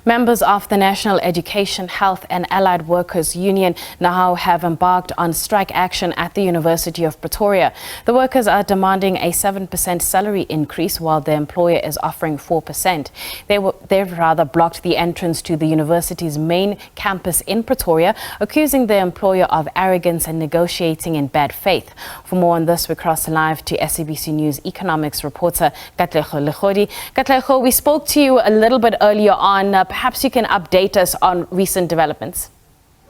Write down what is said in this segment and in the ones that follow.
Members of the National Education, Health and Allied Workers Union NEHAWU have embarked on strike action at the University of Pretoria. The workers are demanding a 7% salary increase while their employer is offering 4%. They've rather blocked the entrance to the university's main campus in Pretoria, accusing their employer of arrogance and negotiating in bad faith. For more on this, we cross live to SABC News economics reporter Katlego Legodi. Katlego, we spoke to you a little bit earlier on. Perhaps you can update us on recent developments.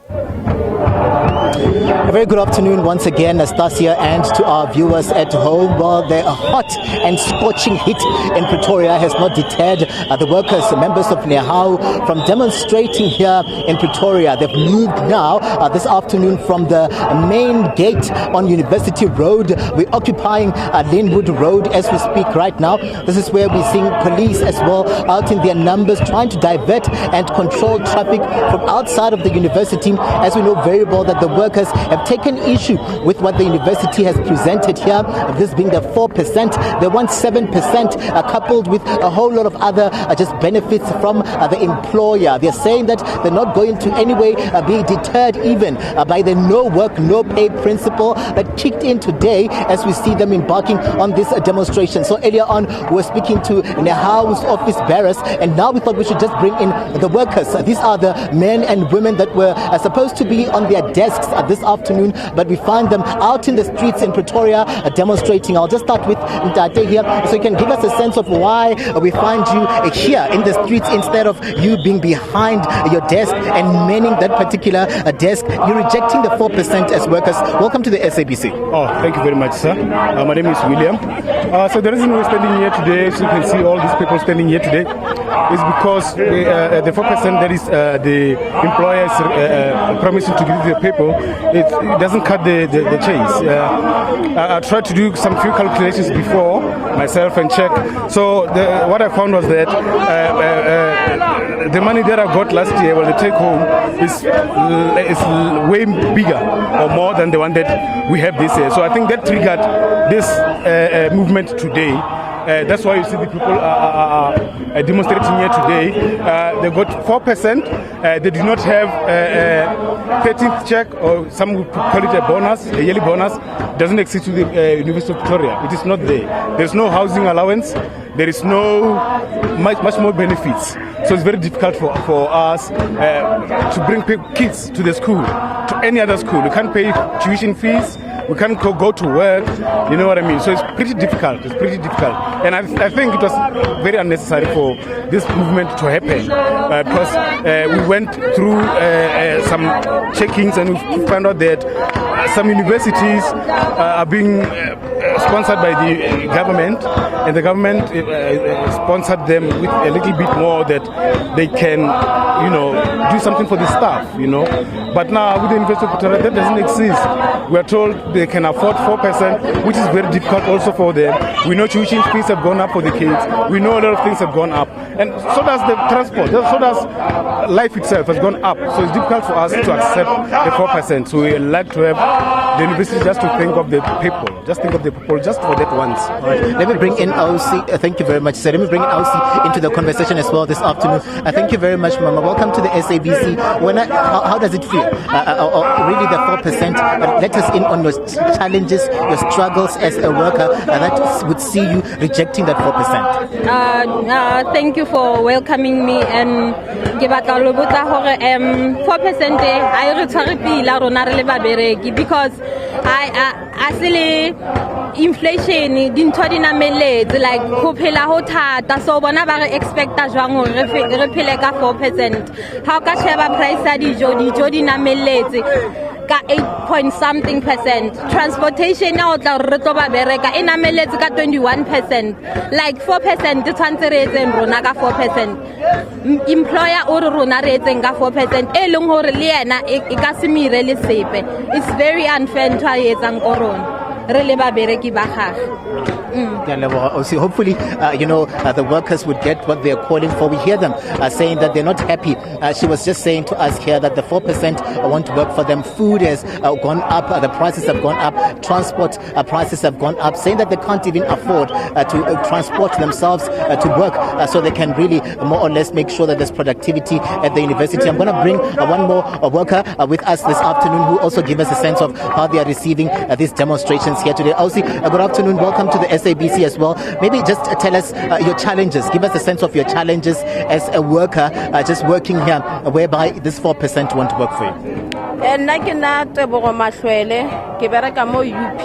A very good afternoon once again, Anastasia, and to our viewers at home. Well, the hot and scorching heat in Pretoria has not deterred the workers, members of NEHAWU, from demonstrating here in Pretoria. They've moved now this afternoon from the main gate on University Road. We're occupying Linwood Road as we speak right now. This is where we're seeing police as well out in their numbers, trying to divert and control traffic from outside of the university, as we know very well that the workers have taken issue with what the university has presented here, this being the 4%. They want 7% coupled with a whole lot of other just benefits from the employer. They're saying that they're not going to any way be deterred even by the no work, no pay principle that kicked in today as we see them embarking on this demonstration. So earlier on, we were speaking to NEHAWU's office bearers, and now we thought we should just bring in the workers. These are the men and women that were supposed to be on their desks this afternoon, but we find them out in the streets in Pretoria demonstrating. I'll just start with Ntate here, so you can give us a sense of why we find you here in the streets instead of you being behind your desk and manning that particular desk. You're rejecting the 4% as workers. Welcome to the SABC. Oh, thank you very much, sir. My name is William. So the reason we're standing here today, as you can see all these people standing here today, is because the 4% that is the employers promising to give to the people, it doesn't cut the chains. I tried to do some few calculations before myself and check. So what I found was that the money that I got last year, well, the take home is way bigger or more than the one that we have this year. So I think that triggered this movement today. That's why you see the people are demonstrating here today. They got 4%. They do not have a 13th check, or some would call it a bonus, a yearly bonus. Doesn't exist to the University of Pretoria. It is not there. There's no housing allowance. There is no much more benefits. So it's very difficult for us to bring kids to the school, to any other school. We can't pay tuition fees. We can't go to work, you know what I mean? So it's pretty difficult. And I think it was very unnecessary for this movement to happen because we went through some checkings and we found out that some universities are being sponsored by the government, and the government sponsored them with a little bit more that they can, do something for the staff, But now with the University of Pretoria, that doesn't exist. We are told they can afford 4%, which is very difficult also for them. We know tuition fees have gone up for the kids. We know a lot of things have gone up. And so does the transport. So does life itself has gone up. So it's difficult for us to accept the 4%. So we like to have the university just to think of the people. Just think of the people just for that once. Right. Let me bring in OC. Thank you very much, sir. Let me bring in OC into the conversation as well this afternoon. Thank you very much, Mama. Welcome to the SABC. How does it feel? Really the 4%. Let us in on your challenges, your struggles as a worker that would see you rejecting that 4%. Thank you for welcoming me, and ke batla lo botsa hore 4% I re tshware pila rona re le babereki, because I see inflation dintho di nameletse, like go phela ho thata, so bona ba re expecta jwang hore re phele ka 4%. Ha ka sheba price ya dijo di nameletse ka 8.something%. Transportation na o tla re tlo ba bereka e nameletse ka 21%. Like 4% tshwantse re etseng rona ka 4%. Employer o re rona re etseng ka 4% e leng hore le yena e ka se mire le sepe. It's very unfair to a etsang ko rona. re le babereki ba gagwe. Hopefully, the workers would get what they're calling for. We hear them saying that they're not happy. She was just saying to us here that the 4% won't work for them. Food has gone up, the prices have gone up, transport prices have gone up, saying that they can't even afford to transport themselves to work, so they can really more or less make sure that there's productivity at the university. I'm going to bring one more worker with us this afternoon who also give us a sense of how they are receiving these demonstrations here today. Elsie, good afternoon. Welcome to the SABC as well. Maybe just tell us your challenges. Give us a sense of your challenges as a worker just working here, whereby this 4% won't work for you. Nna ke na Tebogo Mahlwele ke bereka mo UP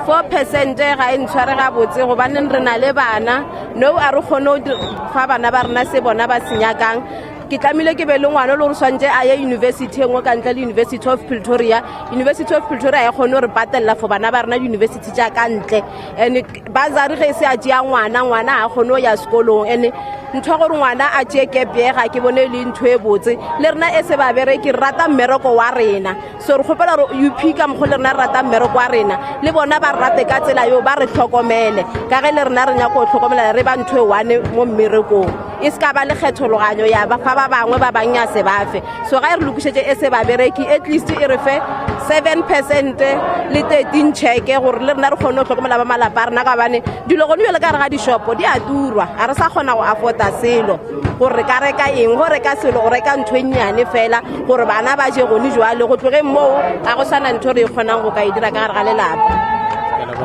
4% ga e ntshware ga botse go baneng re na le bana no a re kgone fa bana ba rena se bona ba senyakang ke tlamile ke be le ngwana le re swantse a ye university engwe ka ntle le University of Pretoria. University of Pretoria e kgone re patella for bana ba rena university ja ka ntle and bazari ge se a tšea ngwana a kgone ya sekolong and ntho gore ngwana a tšee kepe ga ke bone le ntho e botse le rena e se ba bereki rata mmereko wa rena so re gopela UP ka mgo le rena rata mmereko wa rena le bona ba rate ka tsela yo ba re tlhokomele ka ge le rena re nya go tlhokomela re ba ntho e wane mo mmerekong e ska ba le kgethologanyo ya ba fa ba bangwe ba banya se ba fe so ga re lokishetse e se ba bereki at least e re fe 7% le 13 check gore le rena re kgone go tlhokomela ba malapa rena ka bane dilo go le ka re ga di shopo di a turwa a re sa kgona go afford selo gore ka reka eng go reka selo o reka ntho e nyane fela gore bana ba je gone jwale go tloge mo a go sana ntho re kgonang go ka e dira ka gare ga lelapa.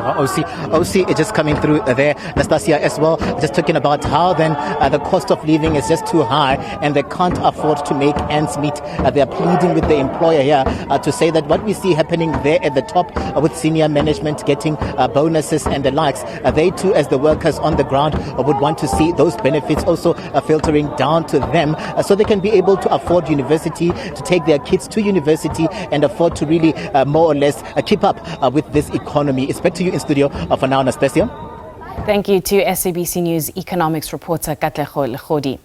OC is just coming through there. Nastasia as well, just talking about how then the cost of living is just too high and they can't afford to make ends meet. They are pleading with the employer here to say that what we see happening there at the top with senior management getting bonuses and the likes, they too as the workers on the ground would want to see those benefits also filtering down to them so they can be able to afford university, to take their kids to university and afford to really more or less keep up with this economy. It's back to you in studio for now, Anastasia. Thank you to SABC News economics reporter Katlego Legodi.